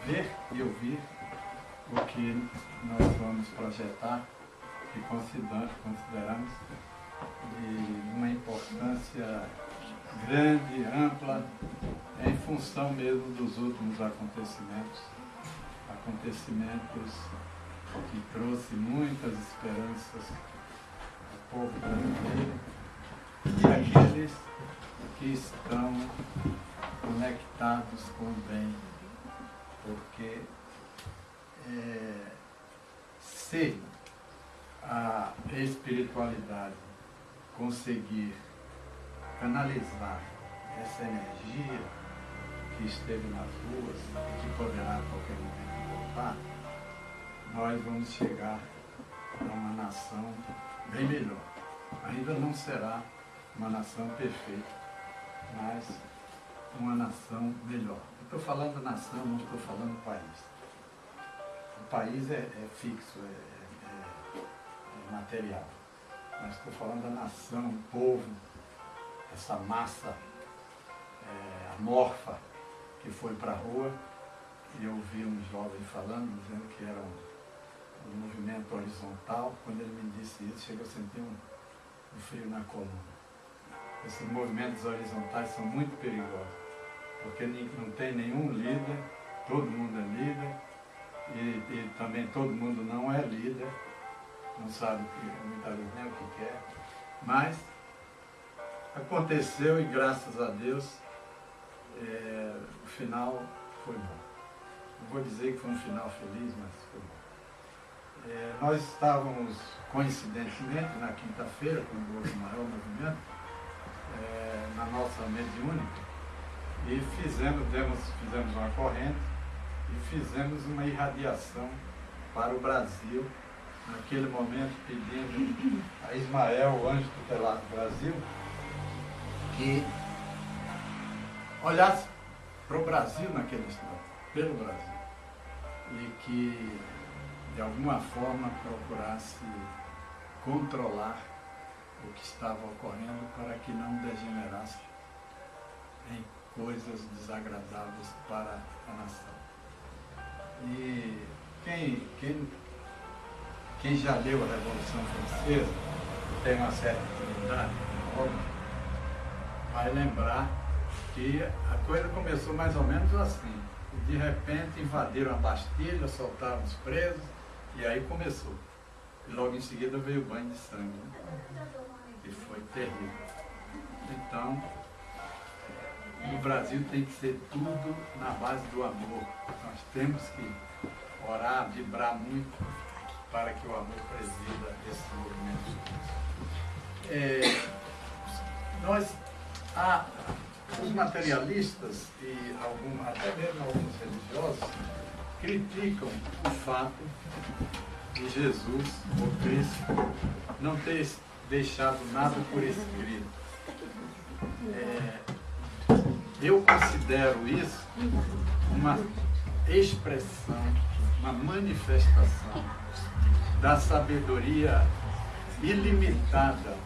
ver e ouvir o que nós vamos projetar e consideramos de uma importância grande, ampla, em função mesmo dos últimos acontecimentos que trouxe muitas esperanças ao povo brasileiro e àqueles que estão conectados com o bem, porque se a espiritualidade conseguir canalizar essa energia que esteve nas ruas e que poderá a qualquer momento voltar, nós vamos chegar a uma nação bem melhor. Ainda não será uma nação perfeita, mas uma nação melhor. Eu estou falando nação, não estou falando país. O país é fixo, é material. Mas estou falando da nação, o povo, essa massa amorfa que foi para a rua. E eu vi um jovem falando, dizendo que era um movimento horizontal. Quando ele me disse isso, chegou a sentir um frio na coluna. Esses movimentos horizontais são muito perigosos, porque não tem nenhum líder, todo mundo é líder, e também todo mundo não é líder, não sabe muitas vezes nem o que quer, mas aconteceu e graças a Deus o final foi bom. Não vou dizer que foi um final feliz, mas foi bom. Nós estávamos, coincidentemente, na quinta-feira, quando houve o maior movimento, na nossa mediúnica, e fizemos uma corrente e fizemos uma irradiação para o Brasil, naquele momento pedindo a Ismael, o anjo tutelar do Brasil, que olhasse para o Brasil naquele instante, pelo Brasil, e que de alguma forma procurasse controlar o que estava ocorrendo para que não degenerasse em coisas desagradáveis para a nação. E quem já leu a Revolução Francesa, tem uma certa intimidade, vai lembrar que a coisa começou mais ou menos assim. De repente invadiram a Bastilha, soltaram os presos, e aí começou. E logo em seguida veio o banho de sangue, né? E foi terrível. Então, no Brasil tem que ser tudo na base do amor. Nós temos que orar, vibrar muito para que o amor presida esse movimento. Os materialistas e até mesmo alguns religiosos criticam o fato de Jesus, o Cristo, não ter deixado nada por escrito. Eu considero isso uma expressão, uma manifestação da sabedoria ilimitada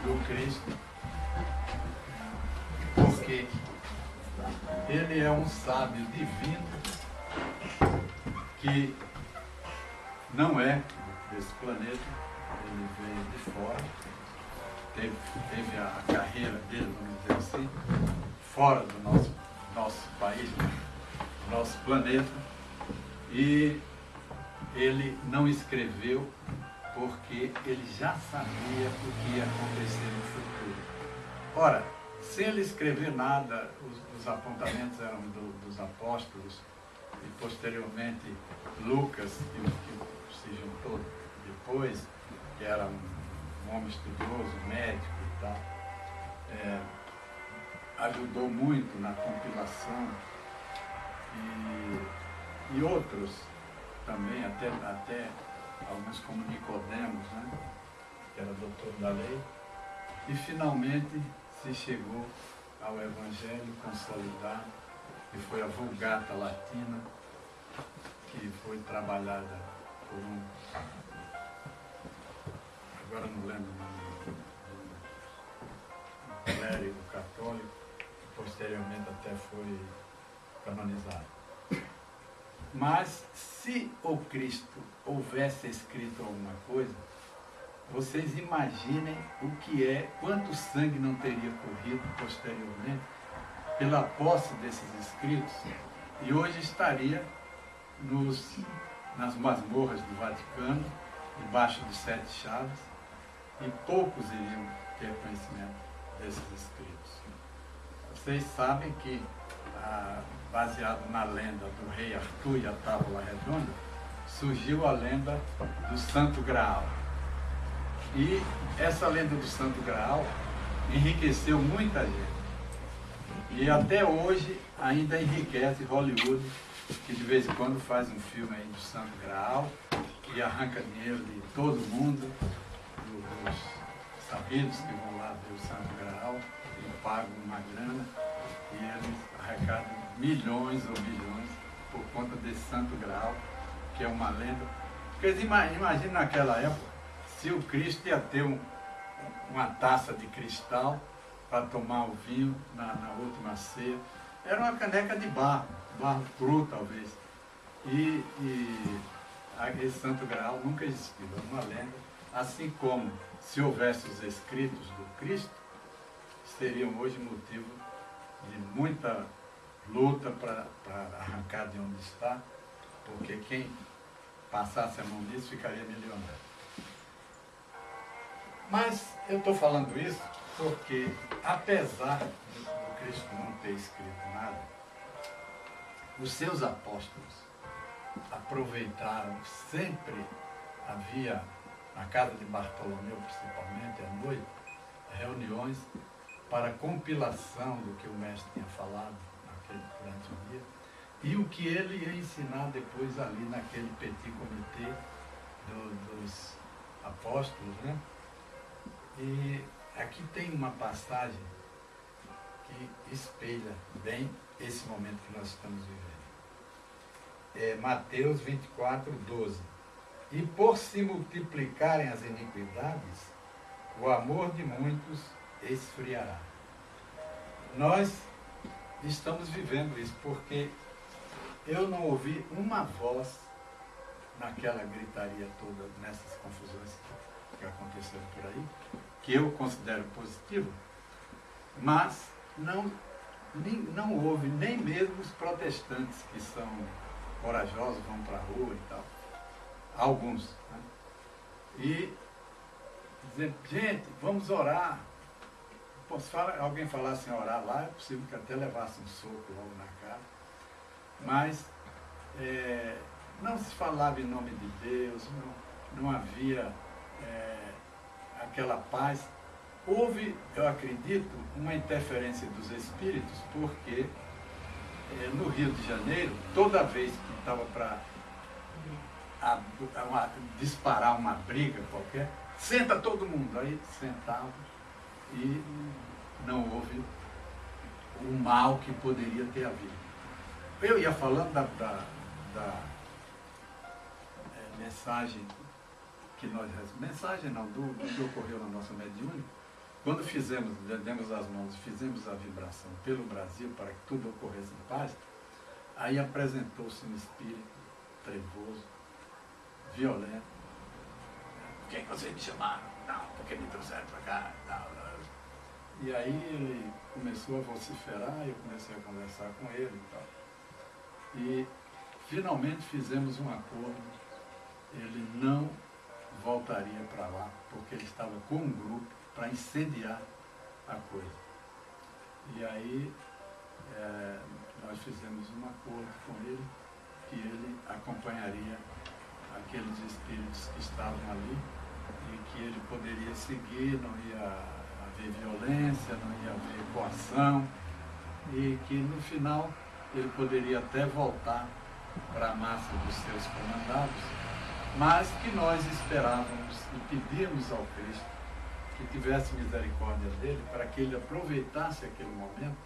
do Cristo, porque ele é um sábio divino que não é desse planeta, ele veio de fora, teve a carreira dele, vamos dizer assim, fora do nosso país, do nosso planeta, e ele não escreveu porque ele já sabia o que ia acontecer no futuro. Ora, sem ele escrever nada, os apontamentos eram dos apóstolos, e posteriormente Lucas, que se juntou depois, que era um homem estudioso, médico e tal, ajudou muito na compilação, e outros também, até alguns como Nicodemos, né, que era doutor da lei, e finalmente se chegou ao Evangelho consolidado, que foi a Vulgata Latina, que foi trabalhada por agora não lembro o nome do clérigo católico, posteriormente até foi canonizado. Mas se o Cristo houvesse escrito alguma coisa, vocês imaginem o que é, quanto sangue não teria corrido posteriormente pela posse desses escritos, e hoje estaria nas masmorras do Vaticano, debaixo de 7 chaves, e poucos iriam ter conhecimento desses escritos. Vocês sabem que, baseado na lenda do rei Arthur e a Tábua Redonda, surgiu a lenda do Santo Graal. E essa lenda do Santo Graal enriqueceu muita gente. E até hoje ainda enriquece Hollywood, que de vez em quando faz um filme aí do Santo Graal e arranca dinheiro de todo mundo, dos sabidos que vão lá ver o Santo Graal e pagam uma grana, e eles arrecadam milhões ou bilhões por conta desse Santo Graal, que é uma lenda. Porque imagina naquela época, se o Cristo ia ter uma taça de cristal para tomar o vinho na última ceia. Era uma caneca de barro cru talvez. E esse Santo Graal nunca existiu, é uma lenda. Assim como, se houvesse os escritos do Cristo, seriam hoje motivo de muita luta para arrancar de onde está, porque quem passasse a mão disso ficaria milionário. Mas eu estou falando isso porque, apesar do Cristo não ter escrito nada, os seus apóstolos aproveitaram, sempre havia, na casa de Bartolomeu principalmente, à noite, reuniões para compilação do que o mestre tinha falado durante o dia, e o que ele ia ensinar depois ali naquele petit comité dos apóstolos, né? E aqui tem uma passagem que espelha bem esse momento que nós estamos vivendo. É Mateus 24, 12. E por se multiplicarem as iniquidades, o amor de muitos esfriará. Nós estamos vivendo isso porque eu não ouvi uma voz naquela gritaria toda, nessas confusões que aconteceram por aí, que eu considero positivo, mas não houve nem mesmo os protestantes que são corajosos, vão para a rua e tal, alguns, né? E dizer, gente, vamos orar. Alguém falasse em orar lá, é possível que até levasse um soco logo na cara, mas não se falava em nome de Deus, não havia aquela paz. Houve, eu acredito, uma interferência dos espíritos, porque no Rio de Janeiro, toda vez que estava para disparar uma briga qualquer, senta todo mundo, aí sentava e não houve o mal que poderia ter havido. Eu ia falando da mensagem que nós recebemos, mensagem não, do que ocorreu na nossa mediúnica, quando demos as mãos, fizemos a vibração pelo Brasil para que tudo ocorresse em paz, aí apresentou-se um espírito trevoso, violento. Por que vocês me chamaram? Não, porque me trouxeram para cá. Não. E aí ele começou a vociferar, eu comecei a conversar com ele e tal. E finalmente fizemos um acordo, ele não voltaria para lá, porque ele estava com um grupo para incendiar a coisa. E aí nós fizemos um acordo com ele, que ele acompanharia aqueles espíritos que estavam ali, e que ele poderia seguir, não ia haver violência, não ia haver coação, e que no final ele poderia até voltar para a massa dos seus comandados, mas que nós esperávamos e pedíamos ao Cristo que tivesse misericórdia dele, para que ele aproveitasse aquele momento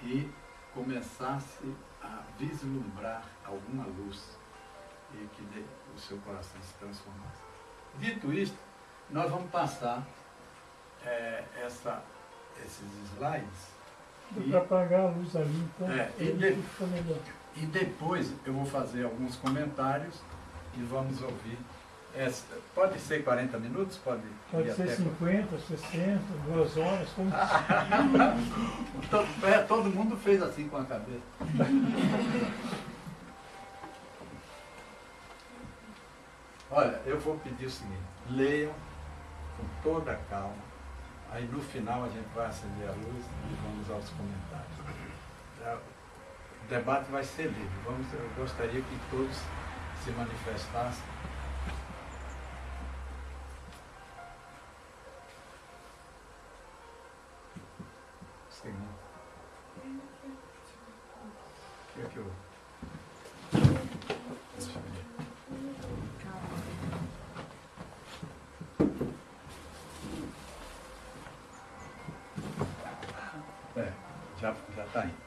e começasse a vislumbrar alguma luz e que o seu coração se transformasse. Dito isto, nós vamos passar esses slides Para apagar a luz ali, então fica melhor. E depois eu vou fazer alguns comentários e vamos ouvir. Pode ser 40 minutos? Pode ser 50, 60, 2 horas. Como... Todo mundo fez assim com a cabeça. Olha, eu vou pedir o seguinte, leiam com toda a calma, aí no final a gente vai acender a luz e vamos aos comentários. O debate vai ser livre, eu gostaria que todos se manifestassem. Seguinte. O que eu... Deixa eu ver. Já está indo.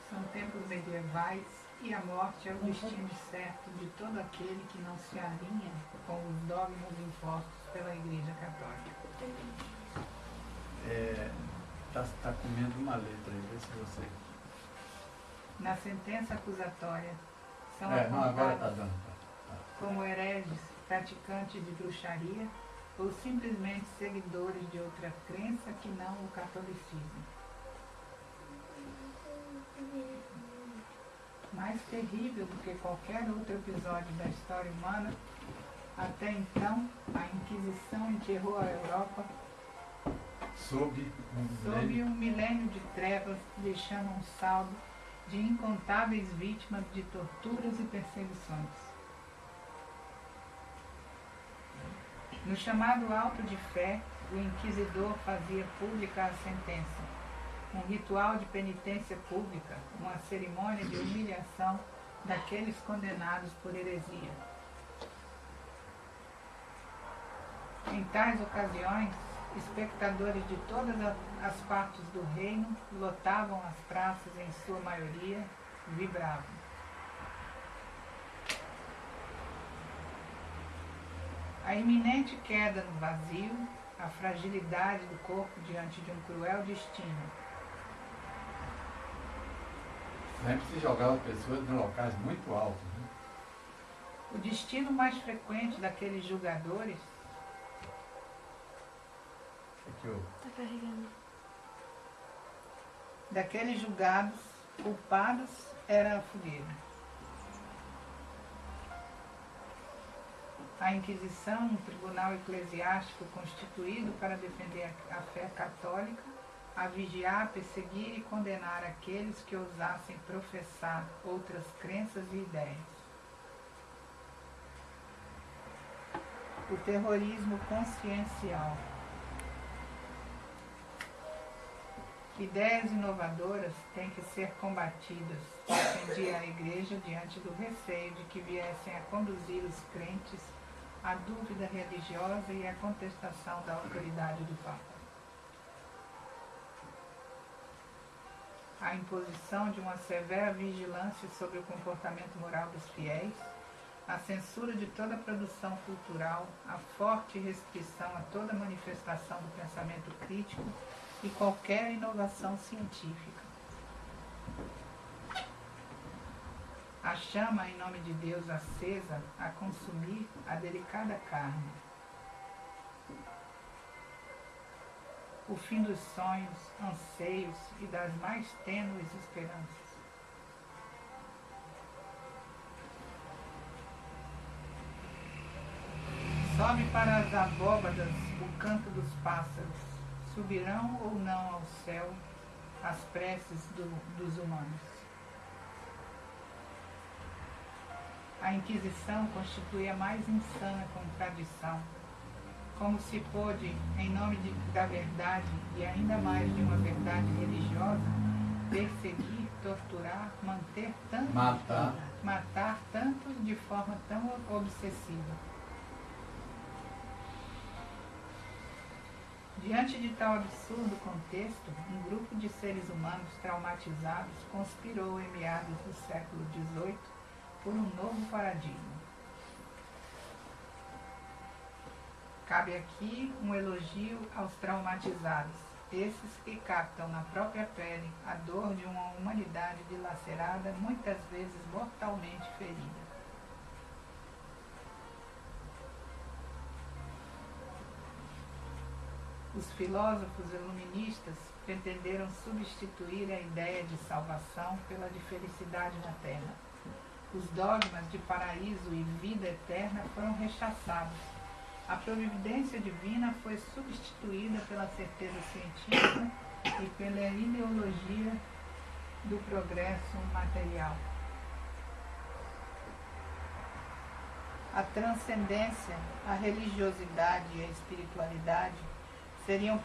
São tempos medievais e a morte é o destino certo de todo aquele que não se alinha com os dogmas impostos pela Igreja Católica. Está comendo uma letra aí, vê se você... Na sentença acusatória são agora apontados dando. como hereges, praticantes de bruxaria ou simplesmente seguidores de outra crença que não o catolicismo. Mais terrível do que qualquer outro episódio da história humana, até então, a Inquisição enterrou a Europa sob um milênio de trevas, deixando um saldo de incontáveis vítimas de torturas e perseguições. No chamado auto de fé, o inquisidor fazia pública a sentença, um ritual de penitência pública, uma cerimônia de humilhação daqueles condenados por heresia. Em tais ocasiões, espectadores de todas as partes do reino lotavam as praças em sua maioria, vibravam. A iminente queda no vazio, a fragilidade do corpo diante de um cruel destino. Sempre se jogava pessoas em locais muito altos. Né? O destino mais frequente daqueles julgadores... Tá carregando. Daqueles julgados culpados era a fogueira. A Inquisição, um tribunal eclesiástico constituído para defender a fé católica, a vigiar, perseguir e condenar aqueles que ousassem professar outras crenças e ideias. O terrorismo consciencial. Ideias inovadoras têm que ser combatidas, defendia a Igreja diante do receio de que viessem a conduzir os crentes à dúvida religiosa e à contestação da autoridade do Papa. A imposição de uma severa vigilância sobre o comportamento moral dos fiéis, a censura de toda produção cultural, a forte restrição a toda manifestação do pensamento crítico e qualquer inovação científica. A chama, em nome de Deus, acesa a consumir a delicada carne. O fim dos sonhos, anseios e das mais tênues esperanças. Sobe para as abóbadas o canto dos pássaros. Subirão ou não ao céu as preces dos humanos. A Inquisição constitui a mais insana contradição. Como se pôde, em nome da verdade e ainda mais de uma verdade religiosa, perseguir, torturar, matar tanto de forma tão obsessiva. Diante de tal absurdo contexto, um grupo de seres humanos traumatizados conspirou em meados do século XVIII por um novo paradigma. Cabe aqui um elogio aos traumatizados, esses que captam na própria pele a dor de uma humanidade dilacerada, muitas vezes mortalmente ferida. Os filósofos iluministas pretenderam substituir a ideia de salvação pela de felicidade na terra. Os dogmas de paraíso e vida eterna foram rechaçados. A providência divina foi substituída pela certeza científica e pela ideologia do progresso material. A transcendência, a religiosidade e a espiritualidade seriam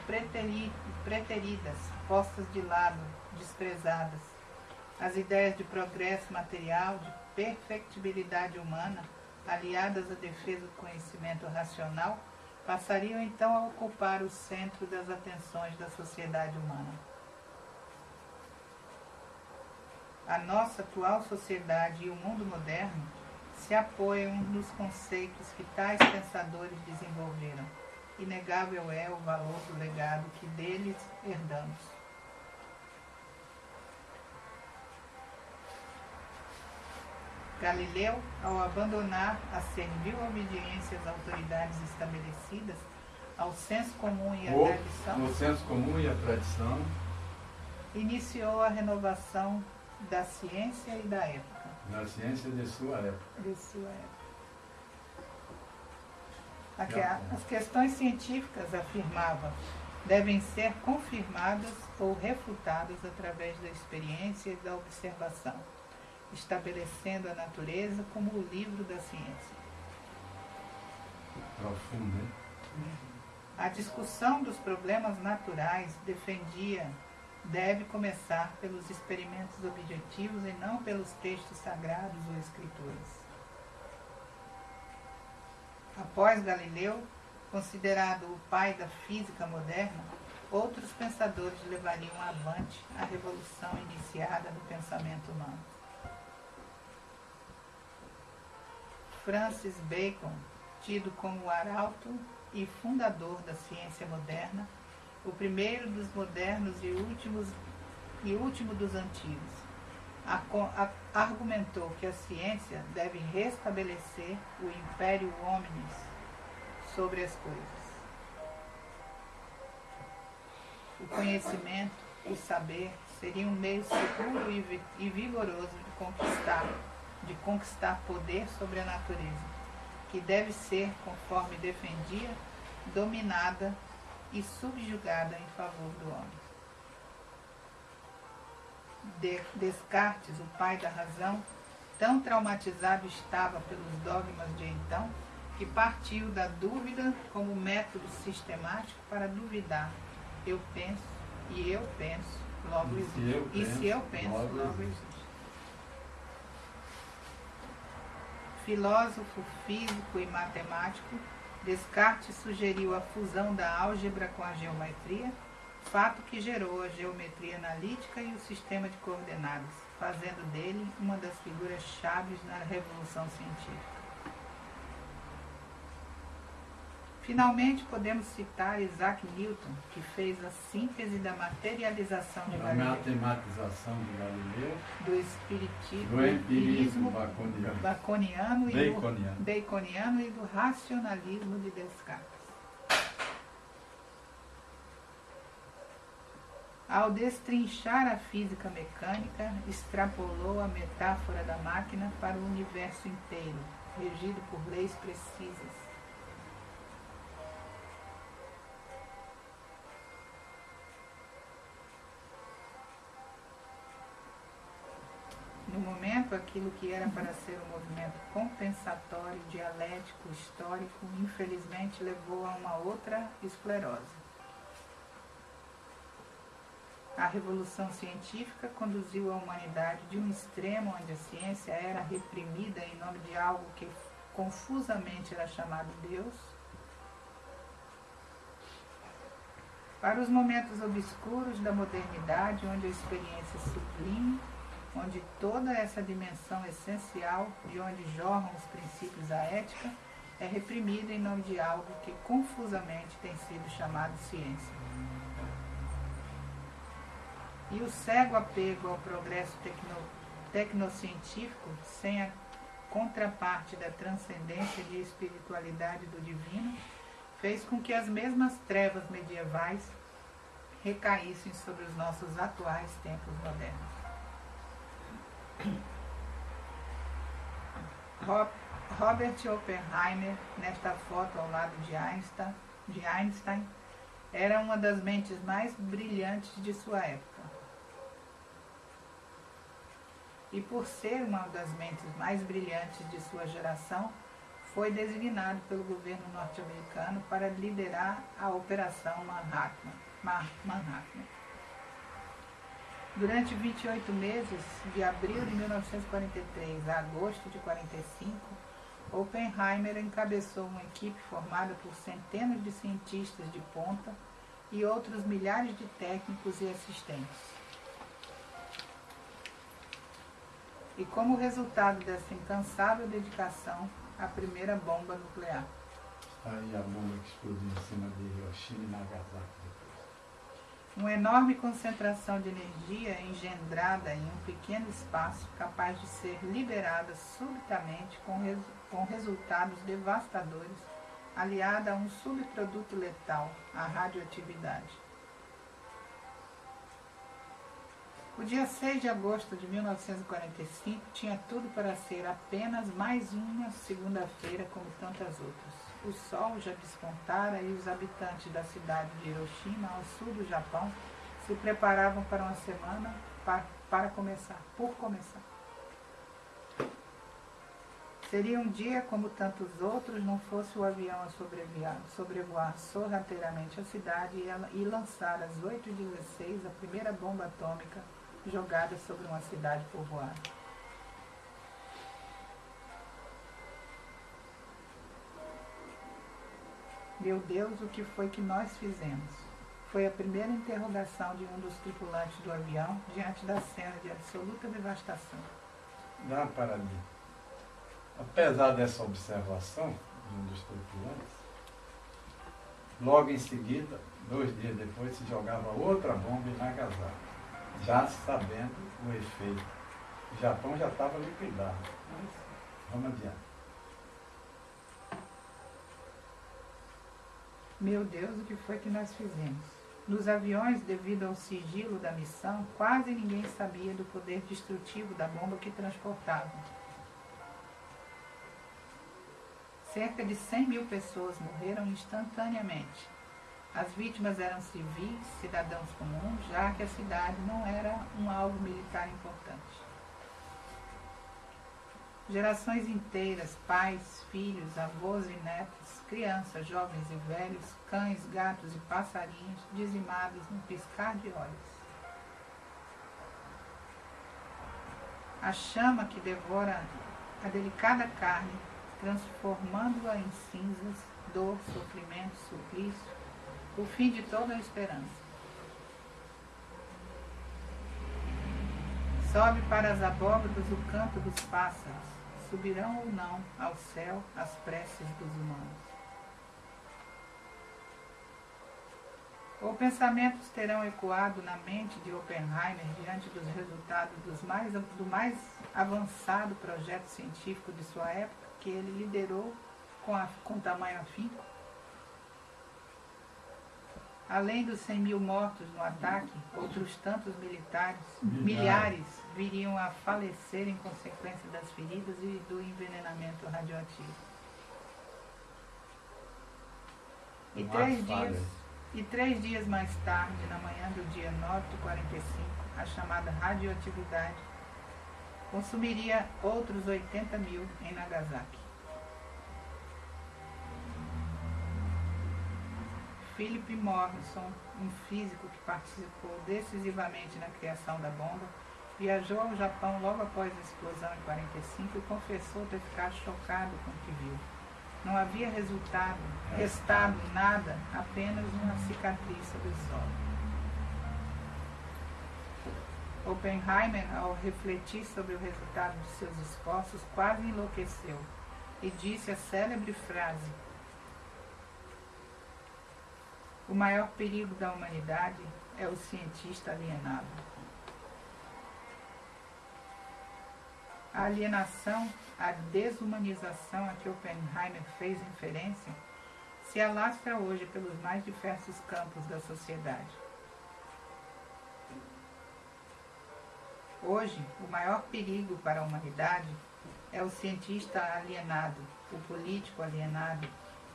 preteridas, postas de lado, desprezadas. As ideias de progresso material, de perfectibilidade humana, aliadas à defesa do conhecimento racional, passariam então a ocupar o centro das atenções da sociedade humana. A nossa atual sociedade e o mundo moderno se apoiam nos conceitos que tais pensadores desenvolveram. Inegável é o valor do legado que deles herdamos. Galileu, ao abandonar a servil obediência às autoridades estabelecidas, ao senso comum e à tradição, no senso comum e à tradição, iniciou a renovação da ciência e da época. Na ciência de sua época. De sua época. As questões científicas, afirmava, devem ser confirmadas ou refutadas através da experiência e da observação, estabelecendo a natureza como o livro da ciência. Profundo, hein? A discussão dos problemas naturais, defendia, deve começar pelos experimentos objetivos e não pelos textos sagrados ou escrituras. Após Galileu, considerado o pai da física moderna, outros pensadores levariam avante a revolução iniciada no pensamento humano. Francis Bacon, tido como o arauto e fundador da ciência moderna, o primeiro dos modernos e último dos antigos, argumentou que a ciência deve restabelecer o império hominis sobre as coisas. O conhecimento, o saber, seria um meio seguro e vigoroso de conquistar poder sobre a natureza, que deve ser, conforme defendia, dominada e subjugada em favor do homem. Descartes, o pai da razão, tão traumatizado estava pelos dogmas de então, que partiu da dúvida como método sistemático para duvidar. Eu penso, e eu penso, logo existe. E se eu penso, logo existe. Filósofo, físico e matemático, Descartes sugeriu a fusão da álgebra com a geometria, fato que gerou a geometria analítica e o sistema de coordenadas, fazendo dele uma das figuras chaves na revolução científica. Finalmente, podemos citar Isaac Newton, que fez a síntese da materialização de Galileu, matematização de Galileu, do espiritismo, do empirismo baconiano e do racionalismo de Descartes. Ao destrinchar a física mecânica, extrapolou a metáfora da máquina para o universo inteiro, regido por leis precisas. No momento, aquilo que era para ser um movimento compensatório, dialético, histórico, infelizmente levou a uma outra esclerose. A revolução científica conduziu a humanidade de um extremo onde a ciência era reprimida em nome de algo que confusamente era chamado Deus, para os momentos obscuros da modernidade, onde a experiência sublime, onde toda essa dimensão essencial de onde jorram os princípios da ética é reprimida em nome de algo que confusamente tem sido chamado ciência. E o cego apego ao progresso tecnocientífico, sem a contraparte da transcendência de espiritualidade do divino, fez com que as mesmas trevas medievais recaíssem sobre os nossos atuais tempos modernos. Robert Oppenheimer, nesta foto ao lado de Einstein, era uma das mentes mais brilhantes de sua época. E por ser uma das mentes mais brilhantes de sua geração, foi designado pelo governo norte-americano para liderar a Operação Manhattan. Durante 28 meses, de abril de 1943 a agosto de 1945, Oppenheimer encabeçou uma equipe formada por centenas de cientistas de ponta e outros milhares de técnicos e assistentes. E como resultado dessa incansável dedicação, a primeira bomba nuclear. Aí a bomba que explodiu em cima de Hiroshima e Nagasaki depois. Uma enorme concentração de energia engendrada em um pequeno espaço, capaz de ser liberada subitamente com resultados devastadores, aliada a um subproduto letal, a radioatividade. O dia 6 de agosto de 1945 tinha tudo para ser apenas mais uma segunda-feira como tantas outras. O sol já despontara e os habitantes da cidade de Hiroshima, ao sul do Japão, se preparavam para uma semana por começar. Seria um dia como tantos outros, não fosse o avião a sobrevoar sorrateiramente a cidade e lançar às 8h16 a primeira bomba atômica jogada sobre uma cidade povoada. Meu Deus, o que foi que nós fizemos? Foi a primeira interrogação de um dos tripulantes do avião diante da cena de absoluta devastação. Dá para mim. Apesar dessa observação de um dos tripulantes, logo em seguida, 2 dias depois, se jogava outra bomba em Nagasaki, já sabendo o efeito. O Japão já estava liquidado. Mas vamos adiante. Meu Deus, o que foi que nós fizemos? Nos aviões, devido ao sigilo da missão, quase ninguém sabia do poder destrutivo da bomba que transportavam. Cerca de 100.000 pessoas morreram instantaneamente. As vítimas eram civis, cidadãos comuns, já que a cidade não era um alvo militar importante. Gerações inteiras, pais, filhos, avós e netos, crianças, jovens e velhos, cães, gatos e passarinhos, dizimados num piscar de olhos. A chama que devora a delicada carne, transformando-a em cinzas, dor, sofrimento, suplício, o fim de toda a esperança. Sobe para as abóbadas o canto dos pássaros, subirão ou não ao céu as preces dos humanos. Ou pensamentos terão ecoado na mente de Oppenheimer diante dos resultados do mais avançado projeto científico de sua época, que ele liderou com tamanho afinco? Além dos 100.000 mortos no ataque, outros tantos milhares viriam a falecer em consequência das feridas e do envenenamento radioativo. E 3 dias mais tarde, na manhã do dia 9 de 45, a chamada radioatividade consumiria outros 80.000 em Nagasaki. Philip Morrison, um físico que participou decisivamente na criação da bomba, viajou ao Japão logo após a explosão em 1945 e confessou ter ficado chocado com o que viu. Não havia restado nada, apenas uma cicatriz sobre o solo. Oppenheimer, ao refletir sobre o resultado de seus esforços, quase enlouqueceu. e disse a célebre frase: o maior perigo da humanidade é o cientista alienado. A alienação, a desumanização a que Oppenheimer fez referência se alastra hoje pelos mais diversos campos da sociedade. Hoje, o maior perigo para a humanidade é o cientista alienado, o político alienado,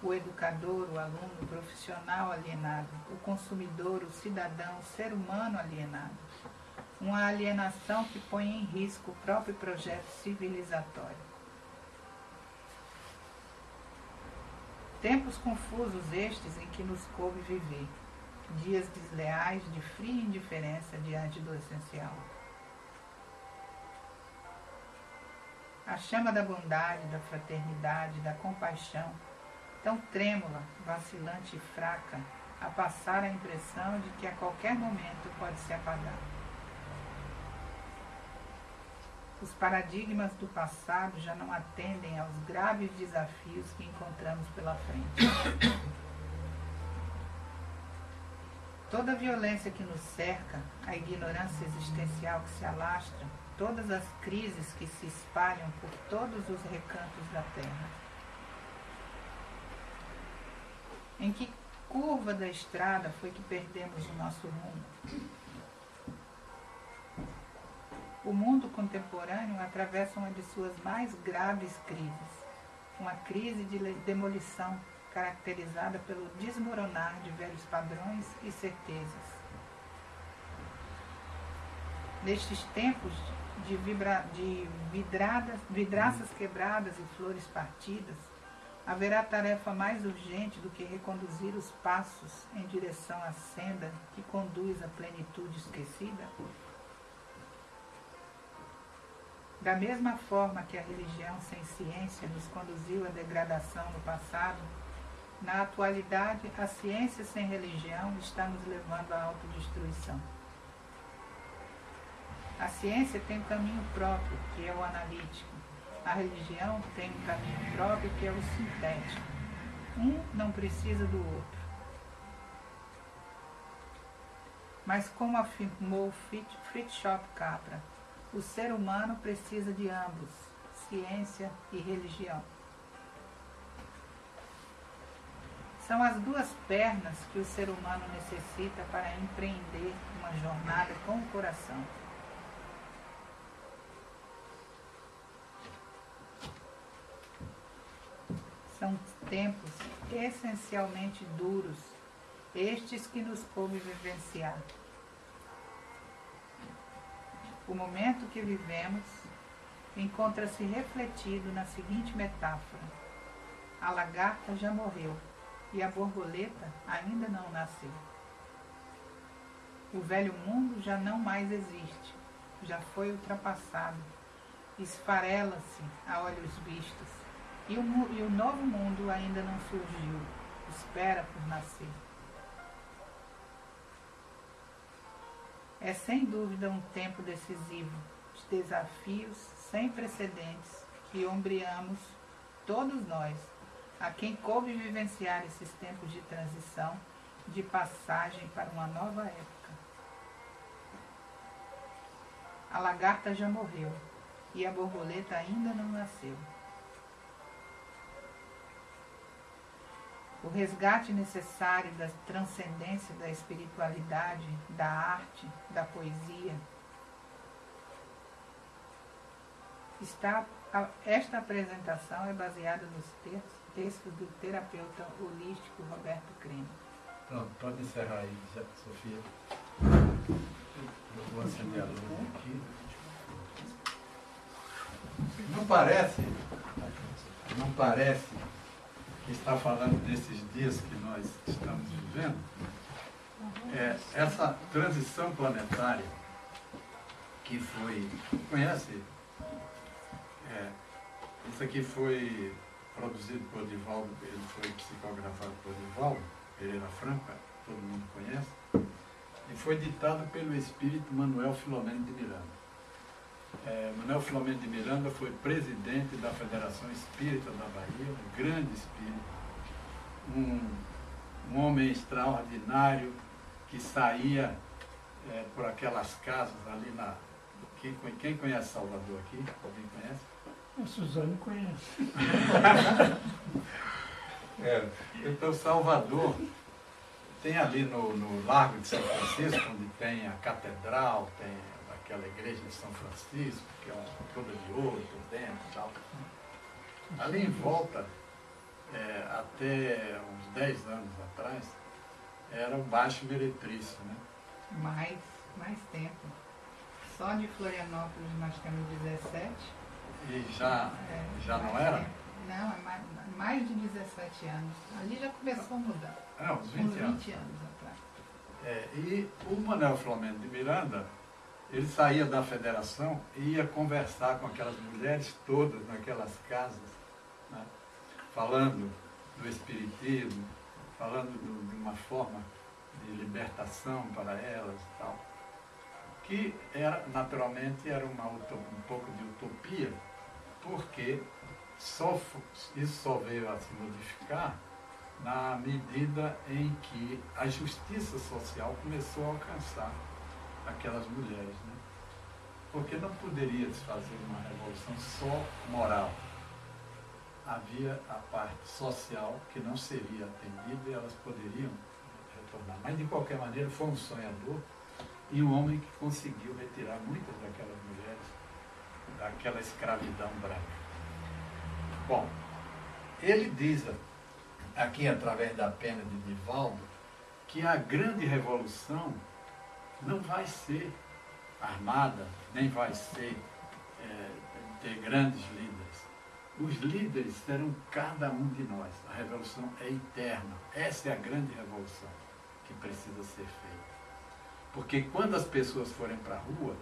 o educador, o aluno, o profissional alienado, o consumidor, o cidadão, o ser humano alienado. Uma alienação que põe em risco o próprio projeto civilizatório. Tempos confusos estes em que nos coube viver, dias desleais de fria indiferença diante do essencial. A chama da bondade, da fraternidade, da compaixão, tão trêmula, vacilante e fraca, a passar a impressão de que a qualquer momento pode se apagar. Os paradigmas do passado já não atendem aos graves desafios que encontramos pela frente. Toda a violência que nos cerca, a ignorância existencial que se alastra, todas as crises que se espalham por todos os recantos da terra. Em que curva da estrada foi que perdemos o nosso rumo? O mundo contemporâneo atravessa uma de suas mais graves crises, uma crise de demolição caracterizada pelo desmoronar de velhos padrões e certezas. Nestes tempos de vidraças quebradas e flores partidas, haverá tarefa mais urgente do que reconduzir os passos em direção à senda que conduz à plenitude esquecida? Da mesma forma que a religião sem ciência nos conduziu à degradação no passado, na atualidade a ciência sem religião está nos levando à autodestruição. A ciência tem um caminho próprio, que é o analítico. A religião tem um caminho próprio, que é o sintético. Um não precisa do outro. Mas como afirmou Fritjof Capra, o ser humano precisa de ambos, ciência e religião. São as duas pernas que o ser humano necessita para empreender uma jornada com o coração. São tempos essencialmente duros, estes que nos coube vivenciar. O momento que vivemos encontra-se refletido na seguinte metáfora: a lagarta já morreu e a borboleta ainda não nasceu. O velho mundo já não mais existe, já foi ultrapassado, esfarela-se a olhos vistos, e o novo mundo ainda não surgiu, espera por nascer. É sem dúvida um tempo decisivo, de desafios sem precedentes que ombreamos todos nós, a quem coube vivenciar esses tempos de transição, de passagem para uma nova época. A lagarta já morreu e a borboleta ainda não nasceu. O resgate necessário da transcendência da espiritualidade, da arte, da poesia. Esta apresentação é baseada nos textos do terapeuta holístico Roberto Creme. Pronto, pode encerrar aí, Sofia. Eu vou acender a luz aqui. Não parece que está falando desses dias que nós estamos vivendo? Essa transição planetária que foi... Conhece? Isso aqui foi produzido por Divaldo, ele foi psicografado por Divaldo Pereira Franco, todo mundo conhece, e foi ditado pelo espírito Manuel Filomeno de Miranda. Manuel Filomeno de Miranda foi presidente da Federação Espírita da Bahia, um grande espírito, um homem extraordinário que saía por aquelas casas ali na... Quem conhece Salvador aqui? Alguém conhece? A Suzane conhece. Então Salvador tem ali no Largo de São Francisco, onde tem a catedral, tem aquela igreja de São Francisco, que é toda de ouro por dentro e tal. Ali em volta, até uns 10 anos atrás, era o Baixo Meretrício, né? Mais tempo. Só de Florianópolis nós temos 17. E já não era? Tempo. Não, mais de 17 anos. Ali já começou a mudar. Uns 20 anos. 20 anos atrás. E o Manuel Filomeno de Miranda, ele saía da federação e ia conversar com aquelas mulheres todas naquelas casas, né? Falando do espiritismo, falando de uma forma de libertação para elas e tal, que naturalmente era um pouco de utopia, porque isso só veio a se modificar na medida em que a justiça social começou a alcançar aquelas mulheres, né? Porque não poderia se fazer uma revolução só moral. Havia a parte social que não seria atendida e elas poderiam retornar. Mas, de qualquer maneira, foi um sonhador e um homem que conseguiu retirar muitas daquelas mulheres daquela escravidão branca. Bom, ele diz aqui, através da pena de Divaldo, que a grande revolução não vai ser armada, nem vai ser ter grandes líderes. Os líderes serão cada um de nós. A revolução é eterna. Essa é a grande revolução que precisa ser feita. Porque quando as pessoas forem para a rua,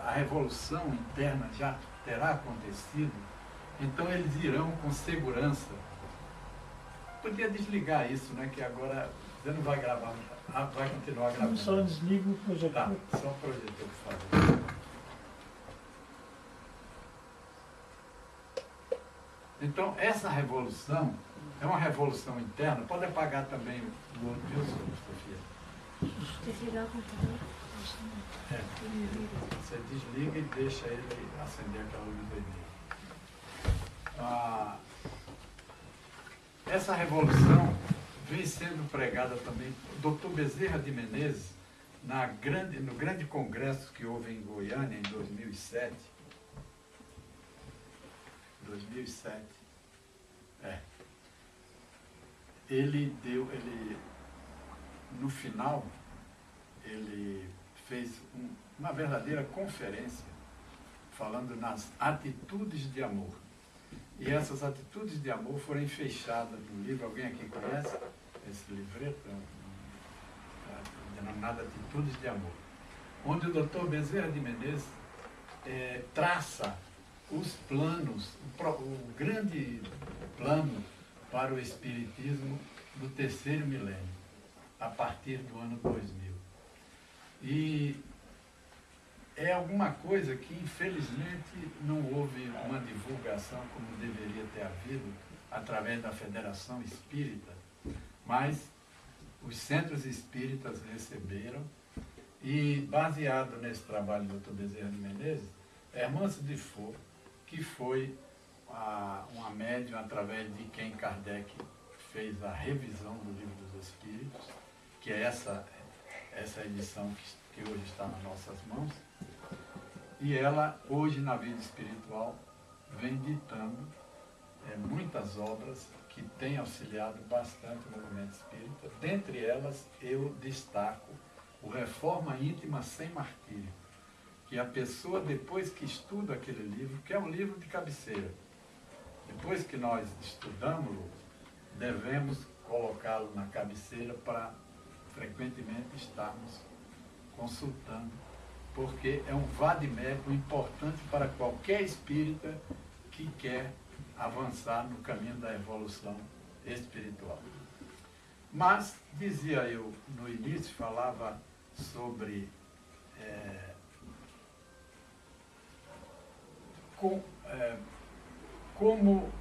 a revolução interna já terá acontecido, então eles irão com segurança. Podia desligar isso, né? Que agora você não vai gravar, vai continuar gravando. Só desliga o projetor. Tá, só o projetor, por favor. Então, essa revolução é uma revolução interna. Pode apagar também o outro, viu, Sofia? Desligar o computador. Você desliga e deixa ele acender aquela luz vermelha. Essa revolução vem sendo pregada também por Dr. Bezerra de Menezes no grande congresso que houve em Goiânia em 2007. No final, ele fez uma verdadeira conferência falando nas atitudes de amor. E essas atitudes de amor foram fechadas no livro. Alguém aqui conhece esse livreto? Denominado Atitudes de Amor. Onde o Dr. Bezerra de Menezes traça os planos, o grande plano para o espiritismo do terceiro milênio, a partir do ano 2000. E é alguma coisa que, infelizmente, não houve uma divulgação como deveria ter havido através da Federação Espírita, mas os centros espíritas receberam e, baseado nesse trabalho do Dr. Bezerra de Menezes, Hermance de Faux, que foi uma médium através de quem Kardec fez a revisão do Livro dos Espíritos, que é essa edição que hoje está nas nossas mãos, e ela, hoje, na vida espiritual, vem ditando muitas obras que têm auxiliado bastante o movimento espírita. Dentre elas, eu destaco o Reforma Íntima Sem Martírio, que a pessoa, depois que estuda aquele livro, que é um livro de cabeceira, depois que nós estudamos-lo, devemos colocá-lo na cabeceira para frequentemente estarmos consultando, porque é um vade-mecum importante para qualquer espírita que quer avançar no caminho da evolução espiritual. Mas, dizia eu no início, falava sobre como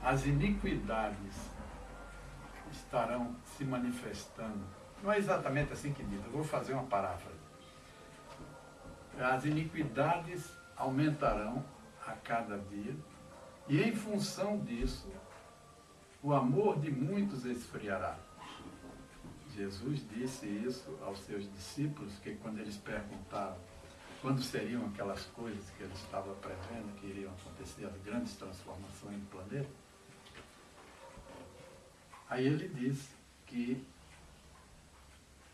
as iniquidades estarão se manifestando. Não é exatamente assim que diz, eu vou fazer uma paráfrase. As iniquidades aumentarão a cada dia, e em função disso, o amor de muitos esfriará. Jesus disse isso aos seus discípulos, que quando eles perguntaram quando seriam aquelas coisas que ele estava prevendo que iriam acontecer, as grandes transformações no planeta, aí ele disse que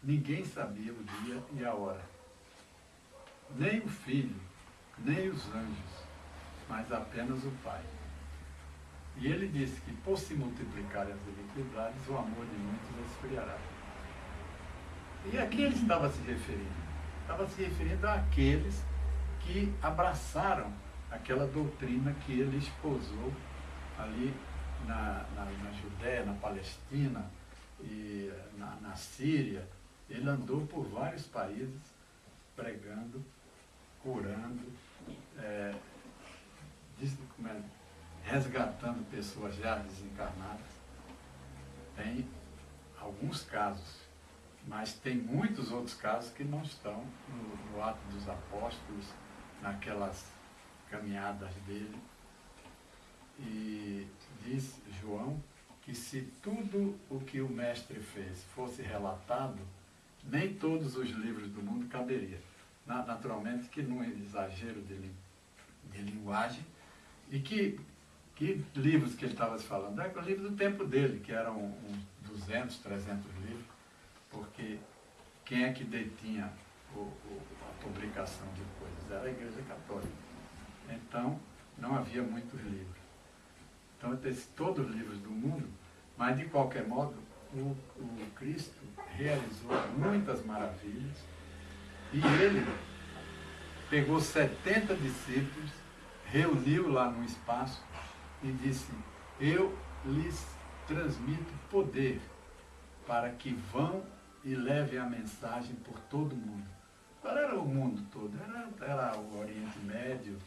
ninguém sabia o dia e a hora, nem o Filho, nem os anjos, mas apenas o Pai. E ele disse que, por se multiplicarem as iniquidades, o amor de muitos esfriará. E a quem ele estava se referindo? Estava se referindo àqueles que abraçaram aquela doutrina que ele esposou ali na Judéia, na Palestina e na Síria. Ele andou por vários países pregando, curando, resgatando pessoas já desencarnadas. Tem alguns casos, mas tem muitos outros casos que não estão no Ato dos Apóstolos, naquelas caminhadas dele. E diz João que se tudo o que o Mestre fez fosse relatado, nem todos os livros do mundo caberia. Naturalmente que num exagero de linguagem, e que livros que ele estava se falando? É o livro do tempo dele, que eram uns 200, 300 livros, porque quem é que detinha a publicação de coisas? Era a Igreja Católica. Então, não havia muitos livros. Então, todos os livros do mundo, mas de qualquer modo, o Cristo realizou muitas maravilhas, e ele pegou 70 discípulos, reuniu lá no espaço e disse: eu lhes transmito poder para que vão e levem a mensagem por todo o mundo. Qual era o mundo todo? Era o Oriente Médio,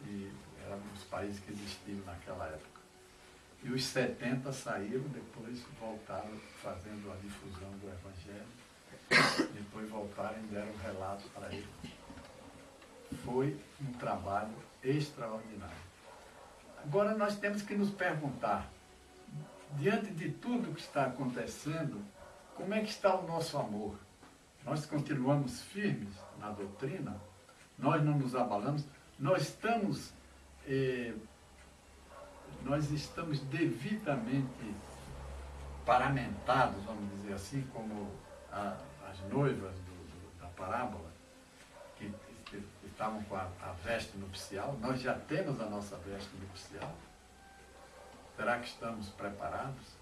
e eram os países que existiam naquela época. E os 70 saíram, depois voltaram fazendo a difusão do Evangelho, depois voltaram e deram relatos para ele. Foi um trabalho extraordinário. Agora nós temos que nos perguntar, diante de tudo que está acontecendo, como é que está o nosso amor? Nós continuamos firmes na doutrina? Nós não nos abalamos? Nós estamos devidamente paramentados, vamos dizer assim, como as noivas da parábola, que estavam com a veste nupcial. Nós já temos a nossa veste nupcial. Será que estamos preparados?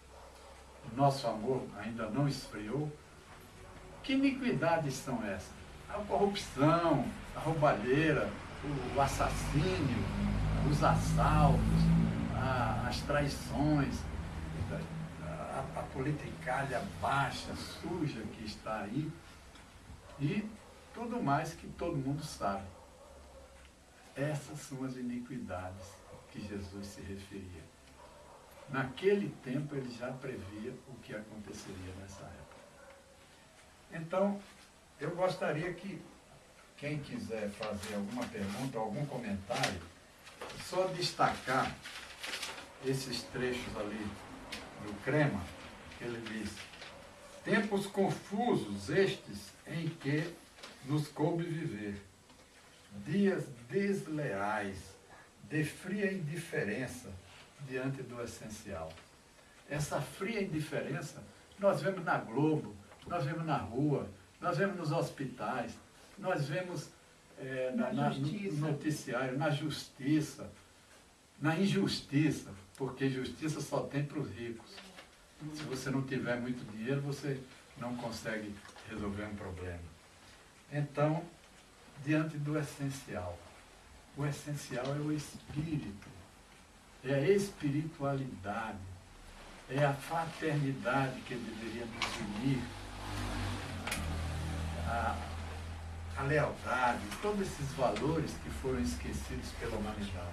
O nosso amor ainda não esfriou? Que iniquidades são essas? A corrupção, a roubalheira, o assassínio, os assaltos, as traições, a politicalha baixa, suja que está aí, e tudo mais que todo mundo sabe. Essas são as iniquidades que Jesus se referia. Naquele tempo ele já previa o que aconteceria nessa época. Então, eu gostaria que quem quiser fazer alguma pergunta, algum comentário, só destacar esses trechos ali do Crema, que ele diz: tempos confusos estes em que nos coube viver, dias desleais, de fria indiferença diante do essencial. Essa fria indiferença nós vemos na Globo, nós vemos na rua, nós vemos nos hospitais, nós vemos no noticiário, na justiça, na injustiça, porque justiça só tem para os ricos. Se você não tiver muito dinheiro, você não consegue resolver um problema. Então, diante do essencial, o essencial é o espírito, é a espiritualidade, é a fraternidade que deveria nos unir, a lealdade, todos esses valores que foram esquecidos pela humanidade.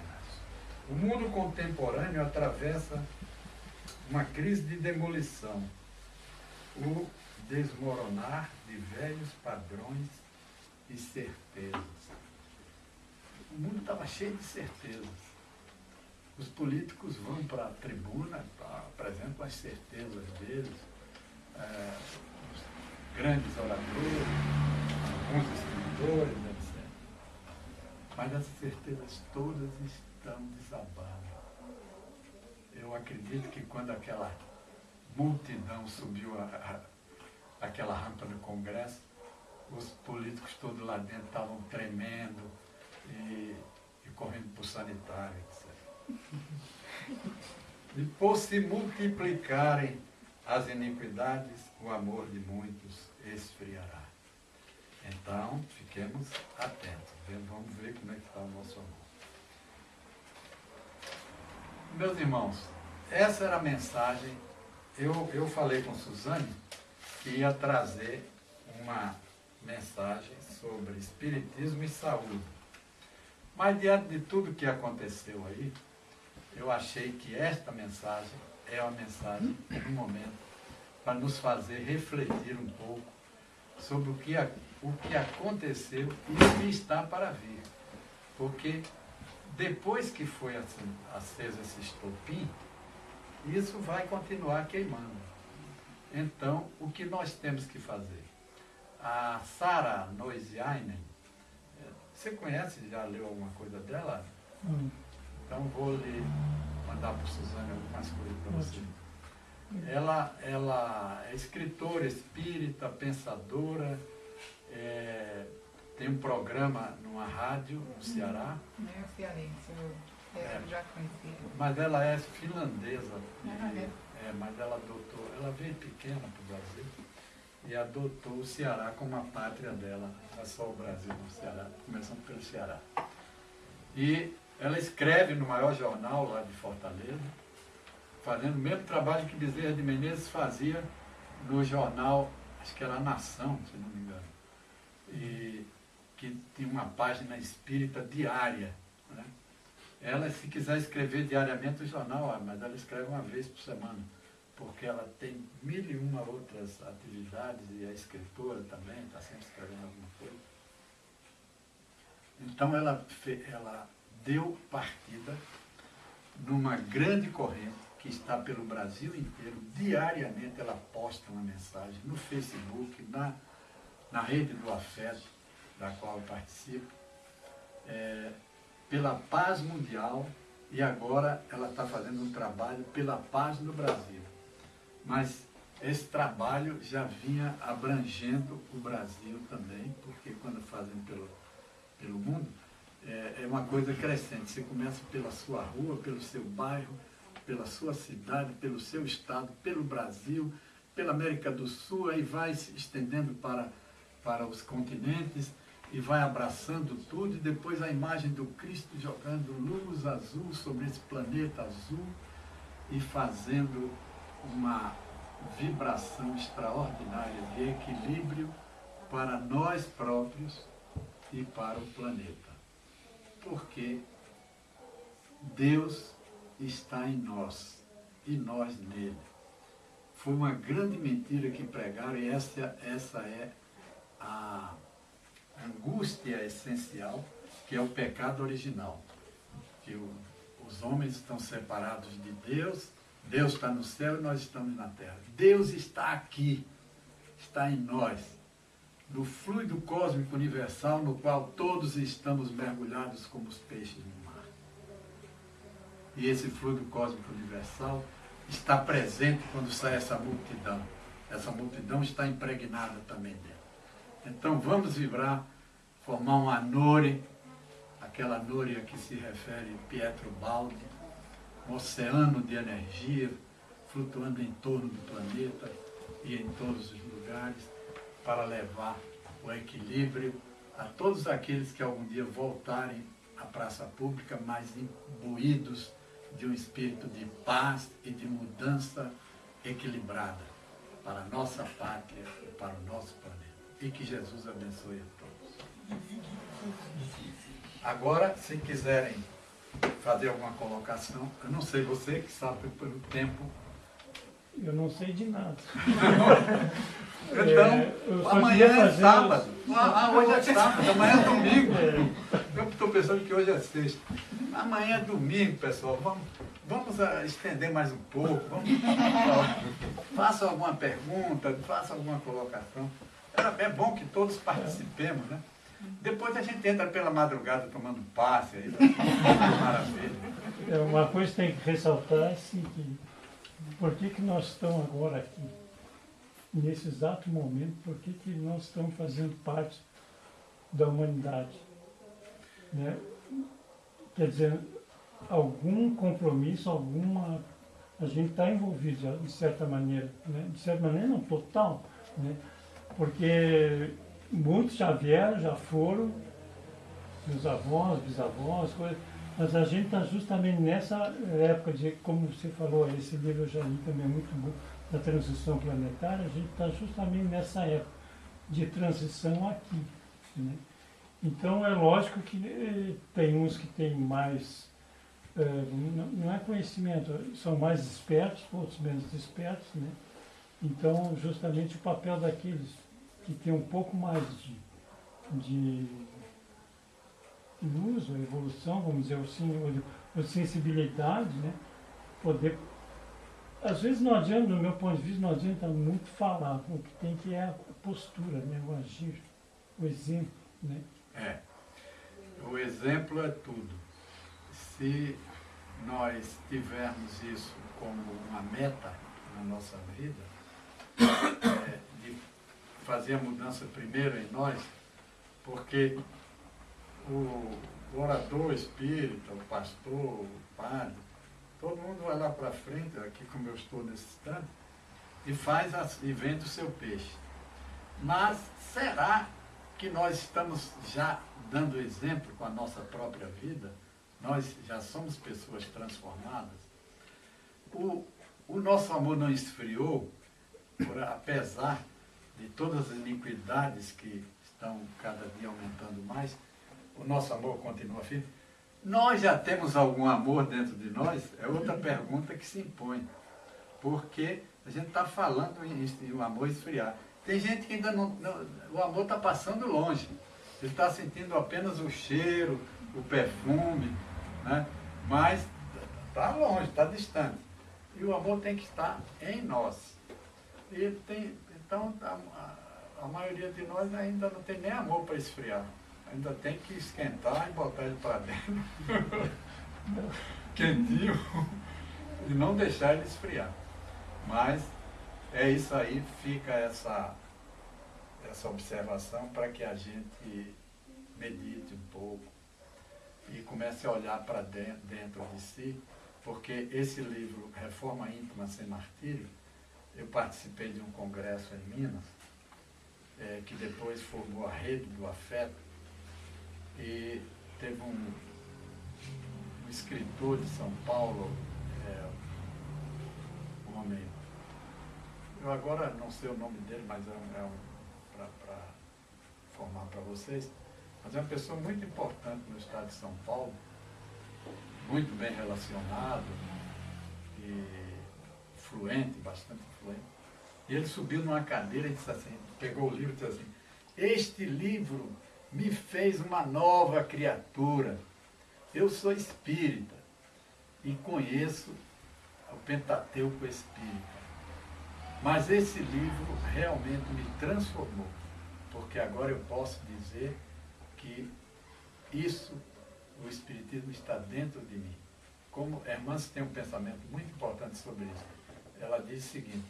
O mundo contemporâneo atravessa uma crise de demolição, o desmoronar de velhos padrões e certezas. O mundo estava cheio de certezas. Os políticos vão para a tribuna, apresentam as certezas deles, os grandes oradores, alguns escritores, etc. Mas as certezas todas estão desabadas. Eu acredito que quando aquela multidão subiu aquela rampa do Congresso, os políticos todos lá dentro estavam tremendo e correndo para o sanitário, etc. E por se multiplicarem as iniquidades, o amor de muitos esfriará. Então, fiquemos atentos. Vamos ver como é que está o nosso amor. Meus irmãos, essa era a mensagem. Eu falei com Suzane que ia trazer uma mensagem sobre espiritismo e saúde. Mas diante de tudo que aconteceu aí, eu achei que esta mensagem é uma mensagem, no momento, para nos fazer refletir um pouco sobre o que aconteceu e o que está para vir. Porque depois que foi aceso esse estopim, isso vai continuar queimando. Então, o que nós temos que fazer? A Sarah Noisiainen, você conhece, já leu alguma coisa dela? Então vou lhe mandar para o Suzane algumas coisas para você. Ela é escritora, espírita, pensadora, tem um programa numa rádio no Ceará. É cearense, eu já conhecia. Mas ela é finlandesa. Mas ela adotou, ela veio pequena para o Brasil e adotou o Ceará como a pátria dela. Não é só o Brasil, no Ceará, começando pelo Ceará. E ela escreve no maior jornal lá de Fortaleza, fazendo o mesmo trabalho que Bezerra de Menezes fazia no jornal, acho que era a Nação, se não me engano, e que tinha uma página espírita diária, né? Ela, se quiser escrever diariamente o jornal, mas ela escreve uma vez por semana, porque ela tem 1001 outras atividades e é escritora também, está sempre escrevendo alguma coisa. Então ela deu partida numa grande corrente que está pelo Brasil inteiro. Diariamente ela posta uma mensagem no Facebook, na rede do afeto, da qual eu participo, pela paz mundial, e agora ela está fazendo um trabalho pela paz no Brasil. Mas esse trabalho já vinha abrangendo o Brasil também, porque quando fazem pelo mundo, é uma coisa crescente. Você começa pela sua rua, pelo seu bairro, pela sua cidade, pelo seu estado, pelo Brasil, pela América do Sul, aí vai se estendendo para os continentes e vai abraçando tudo, e depois a imagem do Cristo jogando luz azul sobre esse planeta azul e fazendo uma vibração extraordinária de equilíbrio para nós próprios e para o planeta. Porque Deus está em nós e nós nele. Foi uma grande mentira que pregaram, e essa é a angústia essencial, que é o pecado original. Que os homens estão separados de Deus, Deus está no céu e nós estamos na terra. Deus está aqui, está em nós, no fluido cósmico universal no qual todos estamos mergulhados como os peixes no mar. E esse fluido cósmico universal está presente quando sai essa multidão. Essa multidão está impregnada também dela. Então vamos vibrar, formar um anore, aquela anore a que se refere Pietro Baldi, um oceano de energia flutuando em torno do planeta e em todos os lugares, para levar o equilíbrio a todos aqueles que algum dia voltarem à praça pública, mais imbuídos de um espírito de paz e de mudança equilibrada para a nossa pátria e para o nosso planeta. E que Jesus abençoe a todos. Agora, se quiserem fazer alguma colocação. Eu não sei, você que sabe pelo tempo. Eu não sei de nada. Então, amanhã é sábado. Hoje é sábado, amanhã é domingo. Eu estou pensando que hoje é sexta. Amanhã é domingo, pessoal. Vamos estender mais um pouco. Faça alguma pergunta, faça alguma colocação. É bom que todos participemos, né? Depois a gente entra pela madrugada tomando passe aí. Maravilha. Uma coisa que tem que ressaltar é assim, que por que nós estamos agora aqui? Nesse exato momento, por que nós estamos fazendo parte da humanidade? Né? Quer dizer, algum compromisso, a gente está envolvido já, de certa maneira. Né? De certa maneira, não total, né? Porque muitos já vieram, já foram, meus avós, bisavós, coisas, mas a gente está justamente nessa época de, como você falou, esse livro eu já li também muito bom, da transição planetária, a gente está justamente nessa época de transição aqui. Né? Então é lógico que tem uns que têm mais, não é conhecimento, são mais espertos, outros menos espertos, né? Então justamente o papel daqueles que têm um pouco mais de luz, ou evolução, vamos dizer assim, ou sensibilidade, né? Poder. Às vezes não adianta, do meu ponto de vista, não adianta muito falar, o que tem que é a postura, né? O agir, o exemplo, né? O exemplo é tudo. Se nós tivermos isso como uma meta na nossa vida, de fazer a mudança primeiro em nós, porque o orador espírita, o pastor, o padre, todo mundo vai lá para frente, aqui como eu estou nesse instante, e vende o seu peixe. Mas será que nós estamos já dando exemplo com a nossa própria vida? Nós já somos pessoas transformadas? O nosso amor não esfriou, apesar de todas as iniquidades que estão cada dia aumentando mais, o nosso amor continua firme. Nós já temos algum amor dentro de nós? É outra pergunta que se impõe. Porque a gente está falando em o amor esfriar. Tem gente que ainda não o amor está passando longe. Ele está sentindo apenas o cheiro, o perfume, né? Mas está longe, está distante. E o amor tem que estar em nós. Então, a maioria de nós ainda não tem nem amor para esfriar. Ainda tem que esquentar e botar ele para dentro. Quentinho. E não deixar ele esfriar. Mas é isso aí, fica essa observação para que a gente medite um pouco e comece a olhar para dentro de si, porque esse livro, Reforma Íntima Sem Martírio, eu participei de um congresso em Minas, que depois formou a Rede do Afeto, e teve um escritor de São Paulo, um homem, eu agora não sei o nome dele, mas para informar para vocês, mas é uma pessoa muito importante no estado de São Paulo, muito bem relacionado e fluente, bastante fluente. E ele subiu numa cadeira e disse assim, pegou o livro e disse assim, este livro me fez uma nova criatura. Eu sou espírita e conheço o Pentateuco espírita. Mas esse livro realmente me transformou, porque agora eu posso dizer que isso, o Espiritismo está dentro de mim. Como a irmã tem um pensamento muito importante sobre isso. Ela diz o seguinte,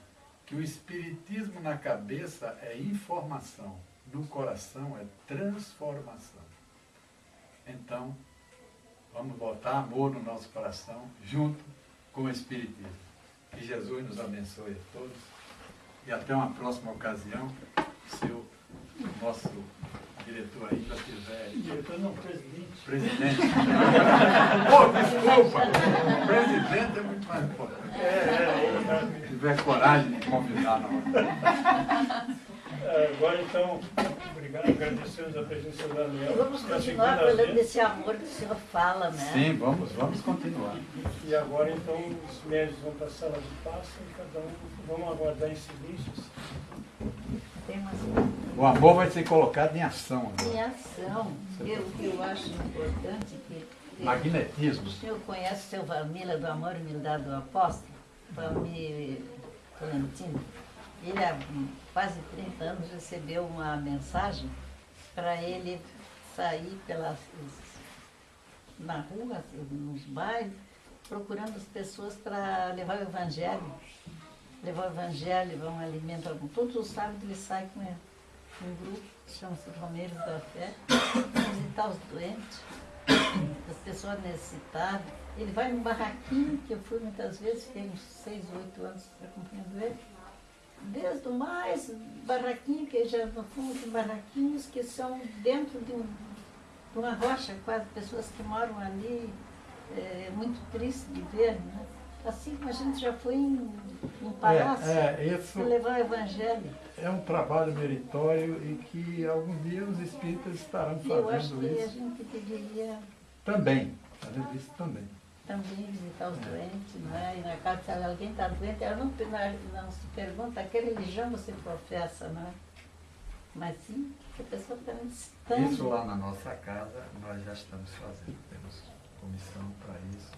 que o Espiritismo na cabeça é informação, no coração é transformação. Então, vamos botar amor no nosso coração, junto com o Espiritismo. Que Jesus nos abençoe a todos. E até uma próxima ocasião, se o nosso diretor ainda tiver... Diretor não, presidente. Presidente. Oh, desculpa! Presidente é muito mais importante. Se tiver coragem de convidar na hora. Agora então, obrigado. agradecemos a presença da E Léo. vamos que é a continuar segunda falando vez. desse amor que o senhor fala, né? Sim, vamos continuar. E agora, então, os médios vão para a sala de passe e cada um, vamos aguardar em silêncio. Tem umas O amor vai ser colocado em ação em agora. ação. O que eu acho importante que Magnetismo. o senhor conhece o seu Valmila do Amor e Humildade do Apóstolo, Valmir Tolentino. Ele há quase 30 anos recebeu uma mensagem para ele sair na rua, nos bairros, procurando as pessoas para levar o Evangelho. Levar o Evangelho, levar um alimento. Todos os sábados ele sai com um grupo, que chama-se Romeiros da Fé, visitar os doentes, as pessoas necessitadas. Ele vai num barraquinho, que eu fui muitas vezes, fiquei uns 6, 8 anos acompanhando ele. Desde o mais barraquinho, que já no fundo tem barraquinhos que são dentro de uma rocha, quase, pessoas que moram ali, é muito triste de ver, né? Assim como a gente já foi em palácio, Isso para levar o Evangelho. é um trabalho meritório e que algum dia os espíritas estarão E eu acho fazendo que a isso gente deveria também. Fazendo isso também. também visitar os doentes, não é? E na casa, se alguém está doente, ela não se pergunta que religião você professa, não é? Mas sim, que a pessoa está necessitando. Isso lá na nossa casa nós já estamos fazendo. Temos comissão para isso.